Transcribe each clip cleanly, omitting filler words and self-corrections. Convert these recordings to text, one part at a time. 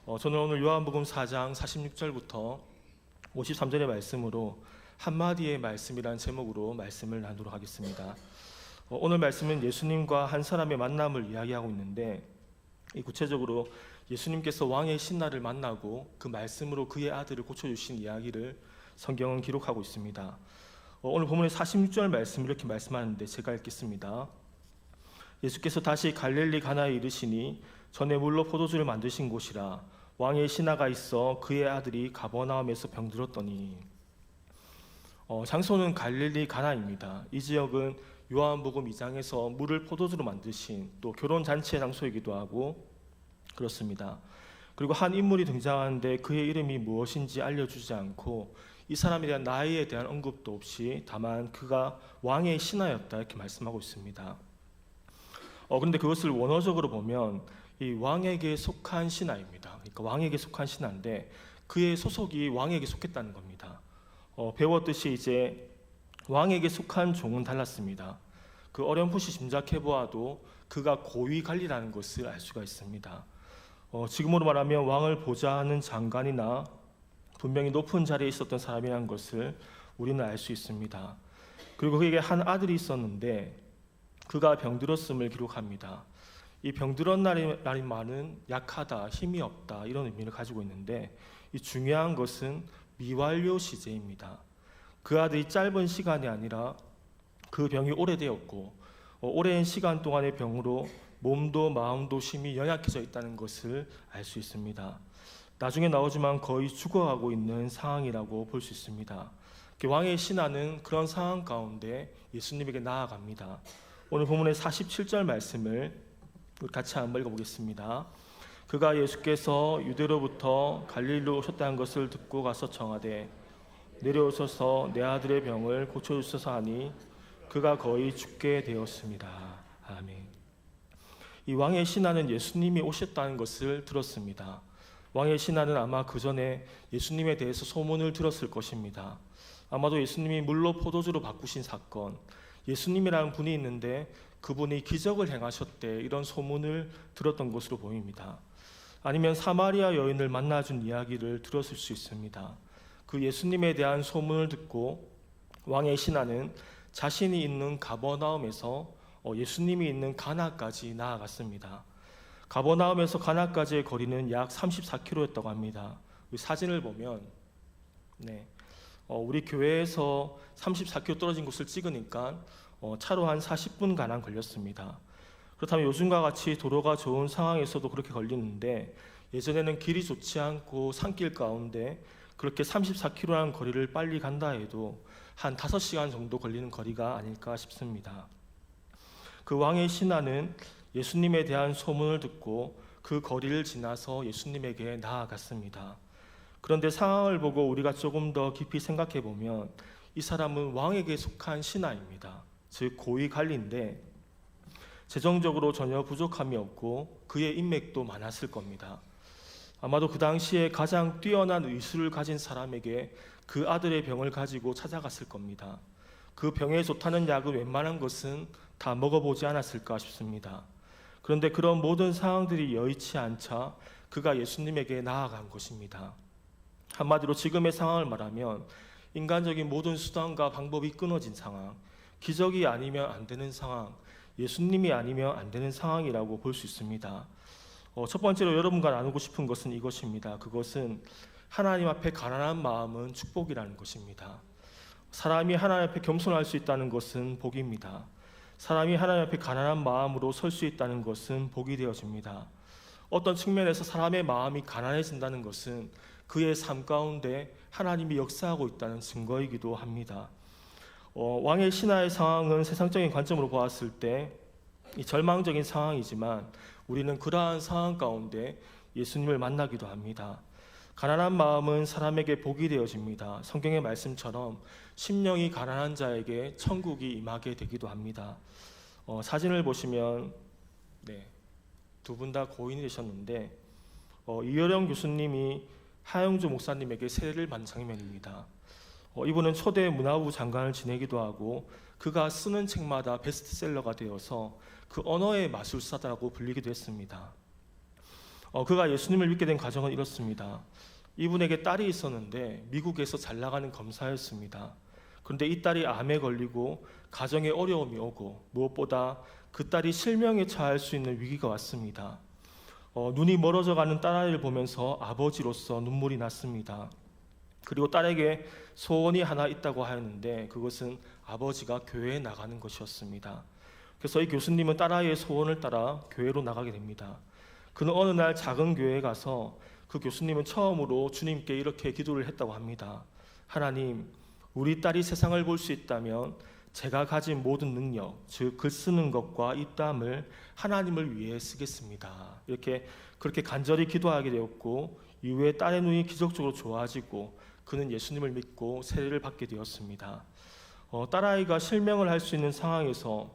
저는 오늘 요한복음 4장 46절부터 53절의 말씀으로 한마디의 말씀이라는 제목으로 말씀을 나누도록 하겠습니다. 오늘 말씀은 예수님과 한 사람의 만남을 이야기하고 있는데, 구체적으로 예수님께서 왕의 신하를 만나고 그 말씀으로 그의 아들을 고쳐주신 이야기를 성경은 기록하고 있습니다. 오늘 본문의 46절 말씀 이렇게 말씀하는데 제가 읽겠습니다. 예수께서 다시 갈릴리 가나에 이르시니 전에 물로 포도주를 만드신 곳이라. 왕의 신하가 있어 그의 아들이 가버나움에서 병들었더니. 장소는 갈릴리 가나입니다. 이 지역은 요한복음 2장에서 물을 포도주로 만드신 또 결혼잔치 장소이기도 하고 그렇습니다. 그리고 한 인물이 등장하는데 그의 이름이 무엇인지 알려주지 않고 이 사람에 대한 나이에 대한 언급도 없이 다만 그가 왕의 신하였다 이렇게 말씀하고 있습니다. 그런데 그것을 원어적으로 보면 이 왕에게 속한 신하입니다. 그러니까 왕에게 속한 신하인데 그의 소속이 왕에게 속했다는 겁니다. 배웠듯이 이제 왕에게 속한 종은 달랐습니다. 그 어렴풋이 짐작해 보아도 그가 고위 관리라는 것을 알 수가 있습니다. 지금으로 말하면 왕을 보좌하는 장관이나 분명히 높은 자리에 있었던 사람이라는 것을 우리는 알 수 있습니다. 그리고 그에게 한 아들이 있었는데 그가 병들었음을 기록합니다. 이 병들었다는 말은 약하다, 힘이 없다 이런 의미를 가지고 있는데 이 중요한 것은 미완료 시제입니다. 그 아들이 짧은 시간이 아니라 그 병이 오래되었고 오랜 시간 동안의 병으로 몸도 마음도 심히 연약해져 있다는 것을 알 수 있습니다. 나중에 나오지만 거의 죽어가고 있는 상황이라고 볼 수 있습니다. 왕의 신하는 그런 상황 가운데 예수님에게 나아갑니다. 오늘 본문의 47절 말씀을 같이 한번 읽어보겠습니다. 그가 예수께서 유대로부터 갈릴리로 오셨다는 것을 듣고 가서 청하되 내려오셔서 내 아들의 병을 고쳐주소서 하니 그가 거의 죽게 되었습니다. 아멘. 이 왕의 신하는 예수님이 오셨다는 것을 들었습니다. 왕의 신하는 아마 그 전에 예수님에 대해서 소문을 들었을 것입니다. 아마도 예수님이 물로 포도주로 바꾸신 사건, 예수님이라는 분이 있는데 그분이 기적을 행하셨대 이런 소문을 들었던 것으로 보입니다. 아니면 사마리아 여인을 만나준 이야기를 들었을 수 있습니다. 그 예수님에 대한 소문을 듣고 왕의 신하는 자신이 있는 가버나움에서 예수님이 있는 가나까지 나아갔습니다. 가버나움에서 가나까지의 거리는 약 34km였다고 합니다. 사진을 보면 우리 교회에서 34km 떨어진 곳을 찍으니까 차로 한 40분가량 걸렸습니다. 그렇다면 요즘과 같이 도로가 좋은 상황에서도 그렇게 걸리는데 예전에는 길이 좋지 않고 산길 가운데 그렇게 34km라는 거리를 빨리 간다 해도 한 5시간 정도 걸리는 거리가 아닐까 싶습니다. 그 왕의 신하는 예수님에 대한 소문을 듣고 그 거리를 지나서 예수님에게 나아갔습니다. 그런데 상황을 보고 우리가 조금 더 깊이 생각해 보면 이 사람은 왕에게 속한 신하입니다. 즉 고위 관리인데 재정적으로 전혀 부족함이 없고 그의 인맥도 많았을 겁니다. 아마도 그 당시에 가장 뛰어난 의술을 가진 사람에게 그 아들의 병을 가지고 찾아갔을 겁니다. 그 병에 좋다는 약은 웬만한 것은 다 먹어보지 않았을까 싶습니다. 그런데 그런 모든 상황들이 여의치 않자 그가 예수님에게 나아간 것입니다. 한마디로 지금의 상황을 말하면 인간적인 모든 수단과 방법이 끊어진 상황, 기적이 아니면 안 되는 상황, 예수님이 아니면 안 되는 상황이라고 볼 수 있습니다. 첫 번째로 여러분과 나누고 싶은 것은 이것입니다. 그것은 하나님 앞에 가난한 마음은 축복이라는 것입니다. 사람이 하나님 앞에 겸손할 수 있다는 것은 복입니다. 사람이 하나님 앞에 가난한 마음으로 설 수 있다는 것은 복이 되어집니다. 어떤 측면에서 사람의 마음이 가난해진다는 것은 그의 삶 가운데 하나님이 역사하고 있다는 증거이기도 합니다. 왕의 신하의 상황은 세상적인 관점으로 보았을 때 절망적인 상황이지만 우리는 그러한 상황 가운데 예수님을 만나기도 합니다. 가난한 마음은 사람에게 복이 되어집니다. 성경의 말씀처럼 심령이 가난한 자에게 천국이 임하게 되기도 합니다. 사진을 보시면 두 분 다 고인이 되셨는데 이효령 교수님이 하영주 목사님에게 세례를 받는 장면입니다. 이분은 초대 문화부 장관을 지내기도 하고 그가 쓰는 책마다 베스트셀러가 되어서 그 언어의 마술사라고 불리기도 했습니다. 그가 예수님을 믿게 된 과정은 이렇습니다. 이분에게 딸이 있었는데 미국에서 잘 나가는 검사였습니다. 그런데 이 딸이 암에 걸리고 가정에 어려움이 오고 무엇보다 그 딸이 실명에 처할 수 있는 위기가 왔습니다. 눈이 멀어져가는 딸아이를 보면서 아버지로서 눈물이 났습니다. 그리고 딸에게 소원이 하나 있다고 하였는데 그것은 아버지가 교회에 나가는 것이었습니다. 그래서 이 교수님은 딸아이의 소원을 따라 교회로 나가게 됩니다. 그는 어느 날 작은 교회에 가서 그 교수님은 처음으로 주님께 이렇게 기도를 했다고 합니다. 하나님, 우리 딸이 세상을 볼 수 있다면 제가 가진 모든 능력, 즉 글 쓰는 것과 입담을 하나님을 위해 쓰겠습니다. 그렇게 간절히 기도하게 되었고 이후에 딸의 눈이 기적적으로 좋아지고 그는 예수님을 믿고 세례를 받게 되었습니다. 딸아이가 실명을 할 수 있는 상황에서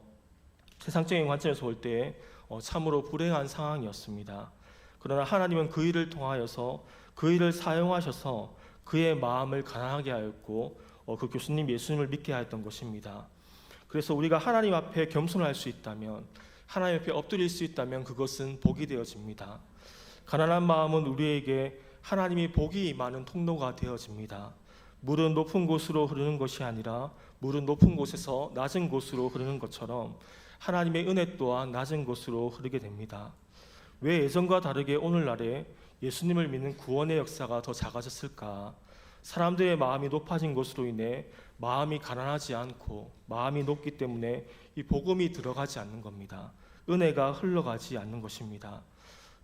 세상적인 관점에서 볼 때 참으로 불행한 상황이었습니다. 그러나 하나님은 그 일을 통하여서 그 일을 사용하셔서 그의 마음을 가난하게 하였고 그 교수님 예수님을 믿게 하였던 것입니다. 그래서 우리가 하나님 앞에 겸손할 수 있다면, 하나님 앞에 엎드릴 수 있다면 그것은 복이 되어집니다. 가난한 마음은 우리에게 하나님이 복이 임하는 통로가 되어집니다. 물은 높은 곳으로 흐르는 것이 아니라 물은 높은 곳에서 낮은 곳으로 흐르는 것처럼 하나님의 은혜 또한 낮은 곳으로 흐르게 됩니다. 왜 예전과 다르게 오늘날에 예수님을 믿는 구원의 역사가 더 작아졌을까? 사람들의 마음이 높아진 것으로 인해 마음이 가난하지 않고 마음이 높기 때문에 이 복음이 들어가지 않는 겁니다. 은혜가 흘러가지 않는 것입니다.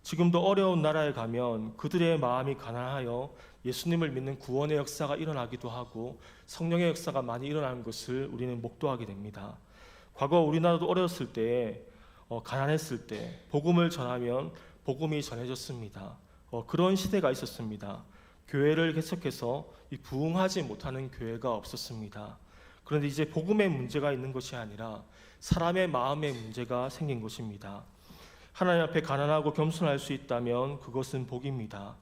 지금도 어려운 나라에 가면 그들의 마음이 가난하여 예수님을 믿는 구원의 역사가 일어나기도 하고 성령의 역사가 많이 일어나는 것을 우리는 목도하게 됩니다. 과거 우리나라도 어렸을 때 가난했을 때 복음을 전하면 복음이 전해졌습니다. 그런 시대가 있었습니다. 교회를 계속해서 부흥하지 못하는 교회가 없었습니다. 그런데 이제 복음의 문제가 있는 것이 아니라 사람의 마음의 문제가 생긴 것입니다. 하나님 앞에 가난하고 겸손할 수 있다면 그것은 복입니다.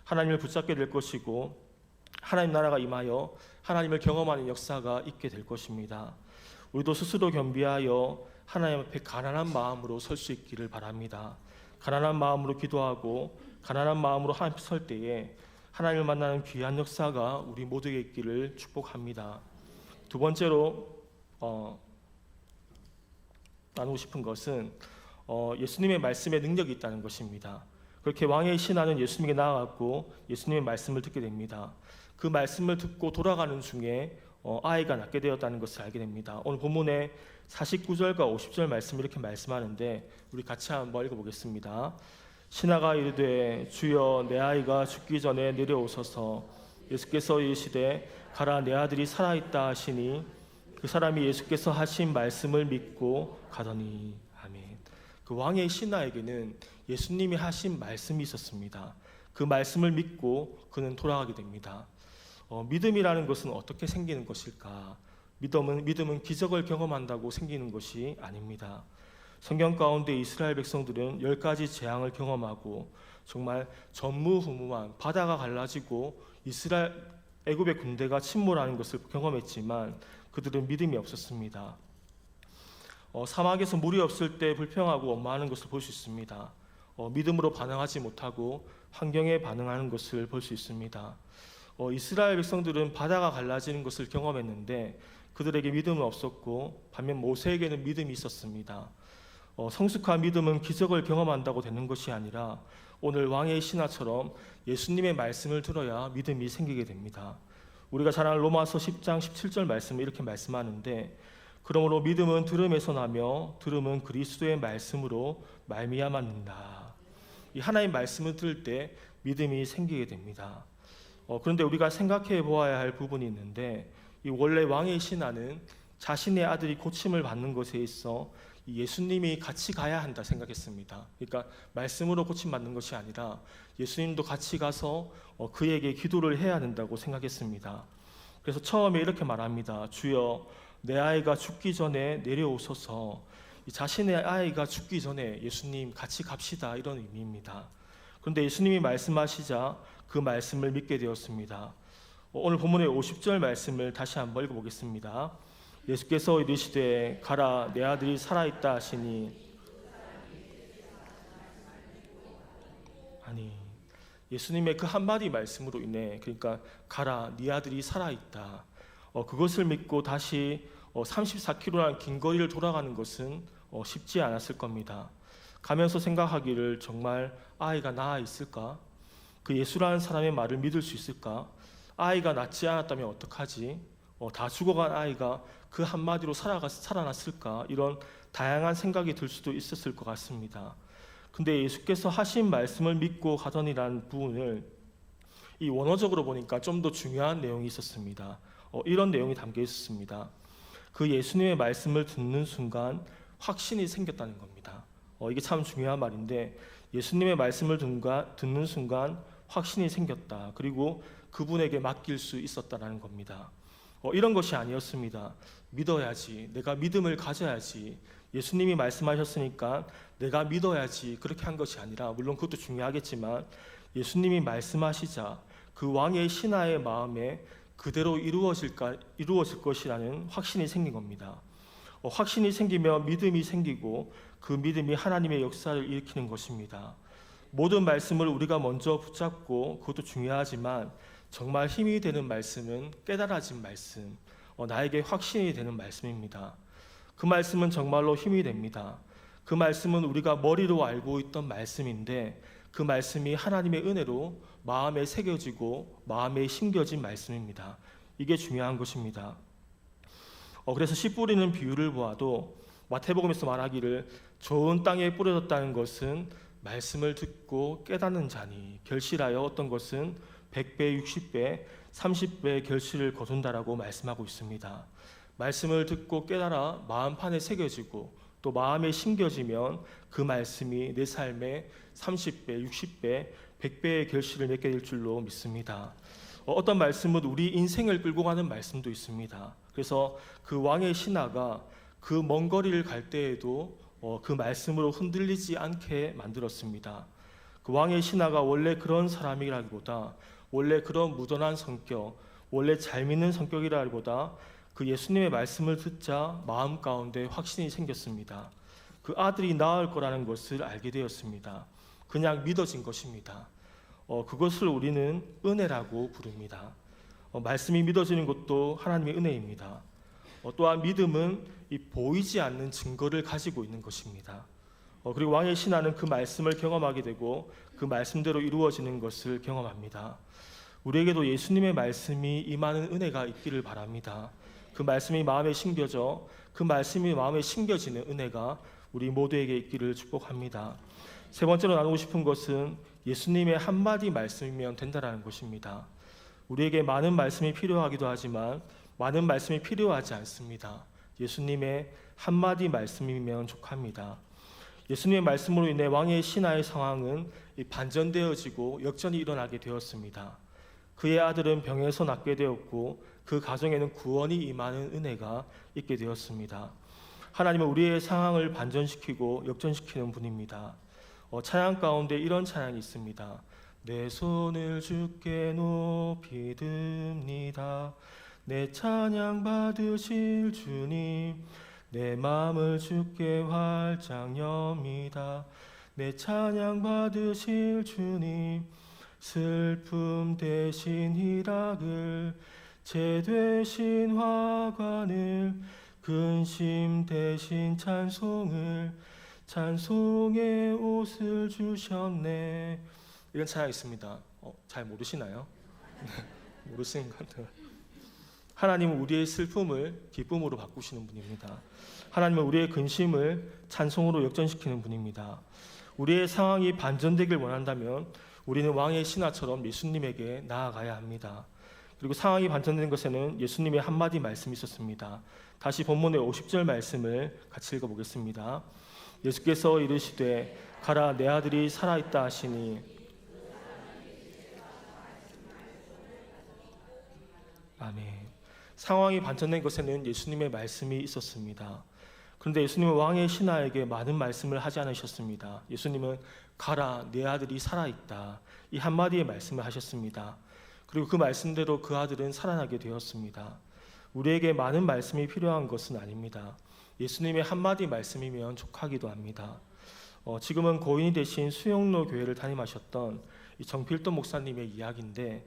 하나님을 붙잡게 될 것이고 하나님 나라가 임하여 하나님을 경험하는 역사가 있게 될 것입니다. 우리도 스스로 겸비하여 하나님 앞에 가난한 마음으로 설 수 있기를 바랍니다. 가난한 마음으로 기도하고 가난한 마음으로 하나님 앞에 설 때에 하나님을 만나는 귀한 역사가 우리 모두에게 있기를 축복합니다. 두 번째로 나누고 싶은 것은 예수님의 말씀에 능력이 있다는 것입니다. 그렇게 왕의 신하는 예수님에게 나아갔고 예수님의 말씀을 듣게 됩니다. 그 말씀을 듣고 돌아가는 중에 아이가 낳게 되었다는 것을 알게 됩니다. 오늘 본문에 49절과 50절 말씀 이렇게 말씀하는데 우리 같이 한번 읽어보겠습니다. 신하가 이르되 주여 내 아이가 죽기 전에 내려오소서. 예수께서 이르시되 가라 내 아들이 살아있다 하시니 그 사람이 예수께서 하신 말씀을 믿고 가더니. 아멘. 그 왕의 신하에게는 예수님이 하신 말씀이 있었습니다. 그 말씀을 믿고 그는 돌아가게 됩니다. 믿음이라는 것은 어떻게 생기는 것일까? 믿음은 기적을 경험한다고 생기는 것이 아닙니다. 성경 가운데 이스라엘 백성들은 10가지 재앙을 경험하고 정말 전무후무한 바다가 갈라지고 애굽의 군대가 침몰하는 것을 경험했지만 그들은 믿음이 없었습니다. 사막에서 물이 없을 때 불평하고 원망하는 것을 볼 수 있습니다. 믿음으로 반응하지 못하고 환경에 반응하는 것을 볼 수 있습니다. 이스라엘 백성들은 바다가 갈라지는 것을 경험했는데 그들에게 믿음은 없었고 반면 모세에게는 믿음이 있었습니다. 성숙한 믿음은 기적을 경험한다고 되는 것이 아니라 오늘 왕의 신하처럼 예수님의 말씀을 들어야 믿음이 생기게 됩니다. 우리가 잘 아는 로마서 10장 17절 말씀을 이렇게 말씀하는데 그러므로 믿음은 들음에서 나며 들음은 그리스도의 말씀으로 말미암았는다. 이 하나님 말씀을 들을 때 믿음이 생기게 됩니다. 그런데 우리가 생각해 보아야 할 부분이 있는데 이 원래 왕의 신하는 자신의 아들이 고침을 받는 것에 있어 예수님이 같이 가야 한다 생각했습니다. 그러니까 말씀으로 고침받는 것이 아니라 예수님도 같이 가서 그에게 기도를 해야 된다고 생각했습니다. 그래서 처음에 이렇게 말합니다. 주여 내 아이가 죽기 전에 내려오소서. 자신의 아이가 죽기 전에 예수님 같이 갑시다 이런 의미입니다. 그런데 예수님이 말씀하시자 그 말씀을 믿게 되었습니다. 오늘 본문의 50절 말씀을 다시 한번 읽어보겠습니다. 예수께서 이르시되 가라 내 아들이 살아있다 하시니. 아니, 예수님의 그 한마디 말씀으로 인해, 그러니까 가라 네 아들이 살아있다, 그것을 믿고 다시 34km라는 긴 거리를 돌아가는 것은 쉽지 않았을 겁니다. 가면서 생각하기를 정말 아이가 낳아 있을까? 그 예수라는 사람의 말을 믿을 수 있을까? 아이가 낳지 않았다면 어떡하지? 다 죽어간 아이가 그 한마디로 살아났을까? 이런 다양한 생각이 들 수도 있었을 것 같습니다. 근데 예수께서 하신 말씀을 믿고 가더니라는 부분을 이 원어적으로 보니까 좀 더 중요한 내용이 있었습니다. 이런 내용이 담겨 있었습니다. 그 예수님의 말씀을 듣는 순간 확신이 생겼다는 겁니다. 이게 참 중요한 말인데, 예수님의 말씀을 듣는 순간 확신이 생겼다. 그리고 그분에게 맡길 수 있었다는 겁니다. 이런 것이 아니었습니다. 믿어야지, 내가 믿음을 가져야지, 예수님이 말씀하셨으니까 내가 믿어야지, 그렇게 한 것이 아니라, 물론 그것도 중요하겠지만 예수님이 말씀하시자 그 왕의 신하의 마음에 그대로 이루어질 것이라는 확신이 생긴 겁니다. 확신이 생기면 믿음이 생기고 그 믿음이 하나님의 역사를 일으키는 것입니다. 모든 말씀을 우리가 먼저 붙잡고, 그것도 중요하지만 정말 힘이 되는 말씀은 깨달아진 말씀, 나에게 확신이 되는 말씀입니다. 그 말씀은 정말로 힘이 됩니다. 그 말씀은 우리가 머리로 알고 있던 말씀인데 그 말씀이 하나님의 은혜로 마음에 새겨지고 마음에 심겨진 말씀입니다. 이게 중요한 것입니다. 그래서 씨 뿌리는 비유를 보아도 마태복음에서 말하기를 좋은 땅에 뿌려졌다는 것은 말씀을 듣고 깨닫는 자니 결실하여 어떤 것은 100배, 60배, 30배 결실을 거둔다라고 말씀하고 있습니다. 말씀을 듣고 깨달아 마음판에 새겨지고 또 마음에 심겨지면 그 말씀이 내 삶에 30배, 60배, 100배의 결실을 맺게 될 줄로 믿습니다. 어떤 말씀은 우리 인생을 끌고 가는 말씀도 있습니다. 그래서 그 왕의 신하가 그 먼 거리를 갈 때에도 그 말씀으로 흔들리지 않게 만들었습니다. 그 왕의 신하가 원래 그런 사람이라기보다, 원래 그런 무던한 성격, 원래 잘 믿는 성격이라기보다 그 예수님의 말씀을 듣자 마음 가운데 확신이 생겼습니다. 그 아들이 낳을 거라는 것을 알게 되었습니다. 그냥 믿어진 것입니다. 그것을 우리는 은혜라고 부릅니다. 말씀이 믿어지는 것도 하나님의 은혜입니다. 또한 믿음은 이 보이지 않는 증거를 가지고 있는 것입니다. 그리고 왕의 신하는 그 말씀을 경험하게 되고 그 말씀대로 이루어지는 것을 경험합니다. 우리에게도 예수님의 말씀이 임하는 은혜가 있기를 바랍니다. 그 말씀이 마음에 심겨져 그 말씀이 마음에 심겨지는 은혜가 우리 모두에게 있기를 축복합니다. 세 번째로 나누고 싶은 것은 예수님의 한마디 말씀이면 된다는 것입니다. 우리에게 많은 말씀이 필요하기도 하지만 많은 말씀이 필요하지 않습니다. 예수님의 한마디 말씀이면 족합니다. 예수님의 말씀으로 인해 왕의 신하의 상황은 반전되어지고 역전이 일어나게 되었습니다. 그의 아들은 병에서 낫게 되었고 그 가정에는 구원이 임하는 은혜가 있게 되었습니다. 하나님은 우리의 상황을 반전시키고 역전시키는 분입니다. 찬양 가운데 이런 찬양이 있습니다. 내 손을 주께 높이 듭니다. 내 찬양 받으실 주님, 내 마음을 주께 활짝 엽니다. 내 찬양 받으실 주님, 슬픔 대신 희락을, 죄 대신 화관을, 근심 대신 찬송을, 찬송의 옷을 주셨네. 이런 찬양이 있습니다. 잘 모르시나요? 모르시는 것 같아요. 하나님은 우리의 슬픔을 기쁨으로 바꾸시는 분입니다. 하나님은 우리의 근심을 찬송으로 역전시키는 분입니다. 우리의 상황이 반전되길 원한다면 우리는 왕의 신하처럼 예수님에게 나아가야 합니다. 그리고 상황이 반전된 것에는 예수님의 한마디 말씀이 있었습니다. 다시 본문의 50절 말씀을 같이 읽어보겠습니다. 예수께서 이르시되 가라 내 아들이 살아있다 하시니. 아멘. 상황이 반전된 것에는 예수님의 말씀이 있었습니다. 그런데 예수님은 왕의 신하에게 많은 말씀을 하지 않으셨습니다. 예수님은 가라 내 아들이 살아있다, 이 한마디의 말씀을 하셨습니다. 그리고 그 말씀대로 그 아들은 살아나게 되었습니다. 우리에게 많은 말씀이 필요한 것은 아닙니다. 예수님의 한마디 말씀이면 족하기도 합니다. 지금은 고인이 되신 수영로 교회를 담임하셨던 이 정필돈 목사님의 이야기인데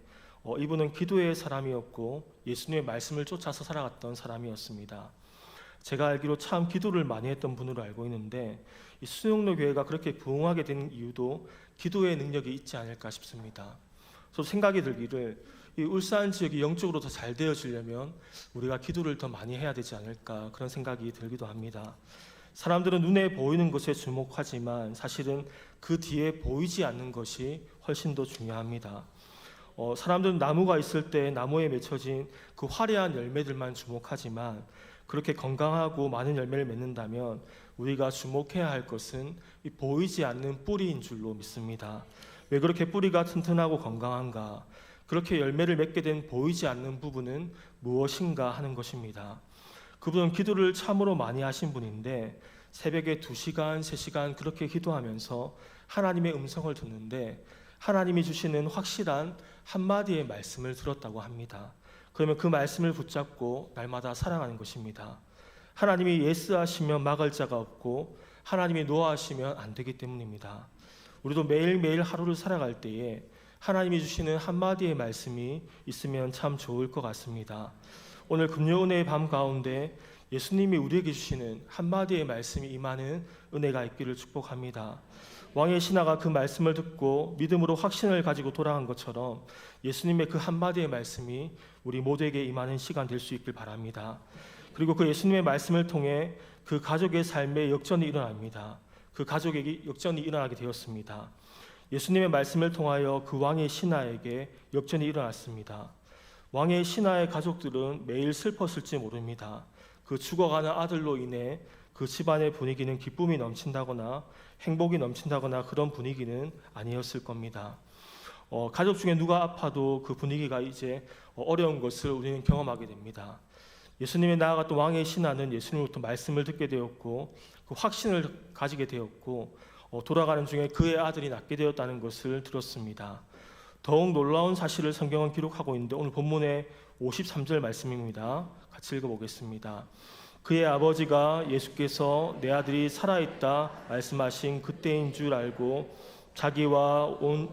이분은 기도의 사람이었고 예수님의 말씀을 쫓아서 살아갔던 사람이었습니다. 제가 알기로 참 기도를 많이 했던 분으로 알고 있는데 이 수영로 교회가 그렇게 부흥하게 된 이유도 기도의 능력이 있지 않을까 싶습니다. 저도 생각이 들기를 이 울산 지역이 영적으로 더 잘 되어지려면 우리가 기도를 더 많이 해야 되지 않을까 그런 생각이 들기도 합니다. 사람들은 눈에 보이는 것에 주목하지만 사실은 그 뒤에 보이지 않는 것이 훨씬 더 중요합니다. 사람들은 나무가 있을 때 나무에 맺혀진 그 화려한 열매들만 주목하지만 그렇게 건강하고 많은 열매를 맺는다면 우리가 주목해야 할 것은 이 보이지 않는 뿌리인 줄로 믿습니다. 왜 그렇게 뿌리가 튼튼하고 건강한가? 그렇게 열매를 맺게 된 보이지 않는 부분은 무엇인가 하는 것입니다. 그분은 기도를 참으로 많이 하신 분인데 새벽에 2시간, 3시간 그렇게 기도하면서 하나님의 음성을 듣는데 하나님이 주시는 확실한 한마디의 말씀을 들었다고 합니다. 그러면 그 말씀을 붙잡고 날마다 살아가는 것입니다. 하나님이 예스하시면 막을 자가 없고 하나님이 노하시면 안 되기 때문입니다. 우리도 매일매일 하루를 살아갈 때에 하나님이 주시는 한마디의 말씀이 있으면 참 좋을 것 같습니다. 오늘 금요은혜의 밤 가운데 예수님이 우리에게 주시는 한마디의 말씀이 임하는 은혜가 있기를 축복합니다. 왕의 신하가 그 말씀을 듣고 믿음으로 확신을 가지고 돌아간 것처럼 예수님의 그 한마디의 말씀이 우리 모두에게 임하는 시간 될 수 있길 바랍니다. 그리고 그 예수님의 말씀을 통해 그 가족의 삶에 역전이 일어납니다. 그 가족에게 역전이 일어나게 되었습니다. 예수님의 말씀을 통하여 그 왕의 신하에게 역전이 일어났습니다. 왕의 신하의 가족들은 매일 슬펐을지 모릅니다. 그 죽어가는 아들로 인해 그 집안의 분위기는 기쁨이 넘친다거나 행복이 넘친다거나 그런 분위기는 아니었을 겁니다. 가족 중에 누가 아파도 그 분위기가 이제 어려운 것을 우리는 경험하게 됩니다. 예수님이 나아갔던 왕의 신하는 예수님으로부터 말씀을 듣게 되었고 그 확신을 가지게 되었고 돌아가는 중에 그의 아들이 낫게 되었다는 것을 들었습니다. 더욱 놀라운 사실을 성경은 기록하고 있는데 오늘 본문의 53절 말씀입니다. 같이 읽어보겠습니다. 그의 아버지가 예수께서 내 아들이 살아있다 말씀하신 그때인 줄 알고 자기와 온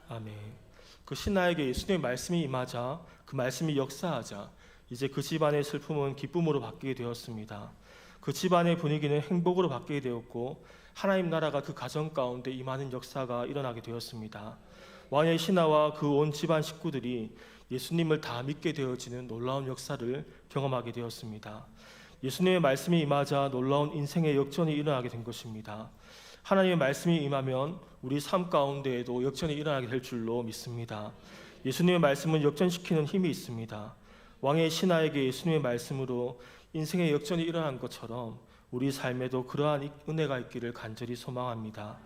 아멘. 그 신하에게 예수님의 말씀이 임하자 그 말씀이 역사하자 이제 그 집안의 슬픔은 기쁨으로 바뀌게 되었습니다. 그 집안의 분위기는 행복으로 바뀌게 되었고 하나님 나라가 그 가정 가운데 임하는 역사가 일어나게 되었습니다. 왕의 신하와 그 온 집안 식구들이 예수님을 다 믿게 되어지는 놀라운 역사를 경험하게 되었습니다. 예수님의 말씀이 임하자 놀라운 인생의 역전이 일어나게 된 것입니다. 하나님의 말씀이 임하면 우리 삶 가운데에도 역전이 일어나게 될 줄로 믿습니다. 예수님의 말씀은 역전시키는 힘이 있습니다. 왕의 신하에게 예수님의 말씀으로 인생의 역전이 일어난 것처럼 우리 삶에도 그러한 은혜가 있기를 간절히 소망합니다.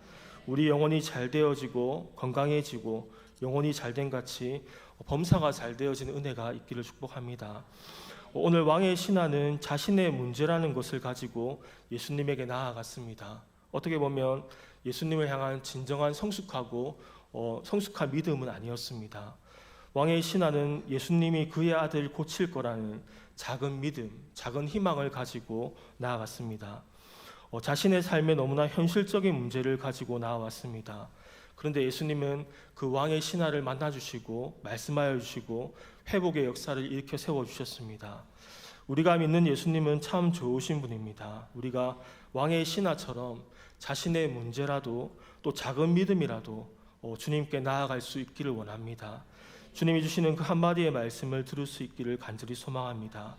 우리 영혼이 잘 되어지고 건강해지고 영혼이 잘된 같이 범사가 잘 되어지는 은혜가 있기를 축복합니다. 오늘 왕의 신하는 자신의 문제라는 것을 가지고 예수님에게 나아갔습니다. 어떻게 보면 예수님을 향한 진정한 성숙한 믿음은 아니었습니다. 왕의 신하는 예수님이 그의 아들을 고칠 거라는 작은 믿음, 작은 희망을 가지고 나아갔습니다. 자신의 삶에 너무나 현실적인 문제를 가지고 나아왔습니다. 그런데 예수님은 그 왕의 신하를 만나주시고 말씀하여 주시고 회복의 역사를 일으켜 세워주셨습니다. 우리가 믿는 예수님은 참 좋으신 분입니다. 우리가 왕의 신하처럼 자신의 문제라도 또 작은 믿음이라도 주님께 나아갈 수 있기를 원합니다. 주님이 주시는 그 한마디의 말씀을 들을 수 있기를 간절히 소망합니다.